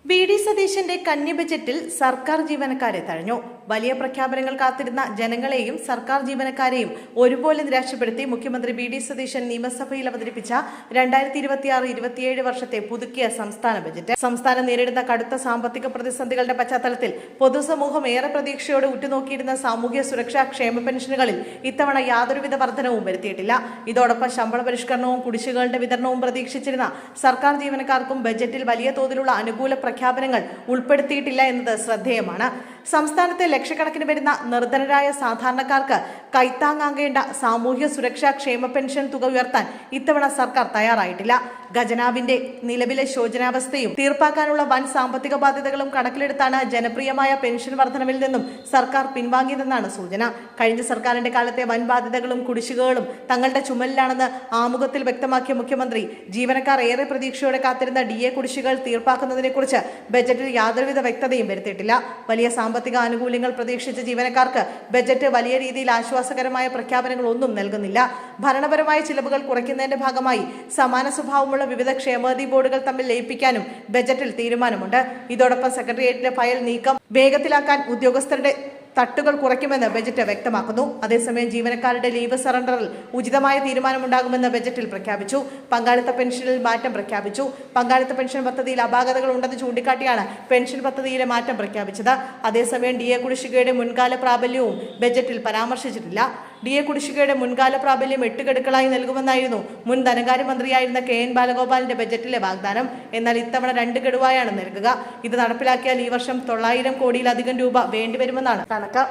VD. സതീശന്റെ കന്നി ബജറ്റിൽ സർക്കാർ ജീവനക്കാരെ തഴഞ്ഞു. വലിയ പ്രഖ്യാപനങ്ങൾ കാത്തിരുന്ന ജനങ്ങളെയും സർക്കാർ ജീവനക്കാരെയും ഒരുപോലെ നിരാശപ്പെടുത്തി മുഖ്യമന്ത്രി വി.ഡി. സതീശൻ നിയമസഭയിൽ അവതരിപ്പിച്ച 2026-27 വർഷത്തെ പുതുക്കിയ സംസ്ഥാന ബജറ്റ്. സംസ്ഥാനം നേരിടുന്ന കടുത്ത സാമ്പത്തിക പ്രതിസന്ധികളുടെ പശ്ചാത്തലത്തിൽ പൊതുസമൂഹം ഏറെ പ്രതീക്ഷയോടെ ഉറ്റുനോക്കിയിരുന്ന സാമൂഹ്യ സുരക്ഷാ ക്ഷേമ പെൻഷനുകളിൽ ഇത്തവണ യാതൊരുവിധ വർധനവും വരുത്തിയിട്ടില്ല. ഇതോടൊപ്പം ശമ്പള പരിഷ്കരണവും കുടിശ്ശികകളുടെ വിതരണവും പ്രതീക്ഷിച്ചിരുന്ന സർക്കാർ ജീവനക്കാർക്കും ബജറ്റിൽ വലിയ തോതിലുള്ള അനുകൂല പ്രഖ്യാപനങ്ങൾ ഉൾപ്പെടുത്തിയിട്ടില്ല എന്നത് ശ്രദ്ധേയമാണ്. സംസ്ഥാനത്തെ ലക്ഷക്കണക്കിന് വരുന്ന നിർധനരായ സാധാരണക്കാർക്ക് കൈത്താങ്ങാകേണ്ട സാമൂഹ്യ സുരക്ഷാ ക്ഷേമ പെൻഷൻ തുക ഉയർത്താൻ ഇത്തവണ സർക്കാർ തയ്യാറായിട്ടില്ല. ഖജനാവിന്റെ നിലവിലെ ശോചനാവസ്ഥയും തീർപ്പാക്കാനുള്ള വൻ സാമ്പത്തിക ബാധ്യതകളും കണക്കിലെടുത്താണ് ജനപ്രിയമായ പെൻഷൻ വർധനവിൽ നിന്നും സർക്കാർ പിൻവാങ്ങിയതെന്നാണ് സൂചന. കഴിഞ്ഞ സർക്കാരിന്റെ കാലത്തെ വൻ ബാധ്യതകളും കുടിശ്ശികകളും തങ്ങളുടെ ചുമലിലാണെന്ന് ആമുഖത്തിൽ വ്യക്തമാക്കിയ മുഖ്യമന്ത്രി ജീവനക്കാർ ഏറെ പ്രതീക്ഷയോടെ കാത്തിരുന്ന DA കുടിശ്ശികൾ തീർപ്പാക്കുന്നതിനെക്കുറിച്ച് ബജറ്റിൽ യാതൊരുവിധ വ്യക്തതയും വരുത്തിയിട്ടില്ല. വലിയ സാമ്പത്തിക ആനുകൂല്യങ്ങൾ പ്രതീക്ഷിച്ച ജീവനക്കാർക്ക് ബജറ്റ് വലിയ രീതിയിൽ ആശ്വാസകരമായ പ്രഖ്യാപനങ്ങൾ ഒന്നും നൽകുന്നില്ല. ഭരണപരമായ ചിലവുകൾ കുറയ്ക്കുന്നതിന്റെ ഭാഗമായി സമാന സ്വഭാവമുള്ള വിവിധ ക്ഷേമനിധി ബോർഡുകൾ തമ്മിൽ ലയിപ്പിക്കാനും ബജറ്റിൽ തീരുമാനമുണ്ട്. ഇതോടൊപ്പം സെക്രട്ടേറിയറ്റിലെ ഫയൽ നീക്കം വേഗത്തിലാക്കാൻ ഉദ്യോഗസ്ഥരുടെ തട്ടുകൾ കുറയ്ക്കുമെന്ന് ബജറ്റ് വ്യക്തമാക്കുന്നു. അതേസമയം ജീവനക്കാരുടെ ലീവ് സറണ്ടറിൽ ഉചിതമായ തീരുമാനമുണ്ടാകുമെന്ന് ബജറ്റിൽ പ്രഖ്യാപിച്ചു. പങ്കാളിത്ത പെൻഷനിൽ മാറ്റം പ്രഖ്യാപിച്ചു. പങ്കാളിത്ത പെൻഷൻ പദ്ധതിയിൽ അപാകതകൾ ഉണ്ടെന്ന് ചൂണ്ടിക്കാട്ടിയാണ് പെൻഷൻ പദ്ധതിയിലെ മാറ്റം പ്രഖ്യാപിച്ചത്. അതേസമയം DA കുടിശ്ശികയുടെ മുൻകാല പ്രാബല്യവും ബജറ്റിൽ പരാമർശിച്ചിട്ടില്ല. DA കുടിശ്ശികയുടെ മുൻകാല പ്രാബല്യം 8 ഗഡുക്കളായി നൽകുമെന്നായിരുന്നു മുൻ ധനകാര്യമന്ത്രിയായിരുന്ന KN ബാലഗോപാലിന്റെ ബജറ്റിലെ വാഗ്ദാനം. എന്നാൽ ഇത്തവണ 2 ഗഡുവായാണ് നൽകുക. ഇത് നടപ്പിലാക്കിയാൽ ഈ വർഷം 900 കോടിയിലധികം രൂപ വേണ്ടിവരുമെന്നാണ് കണക്ക്.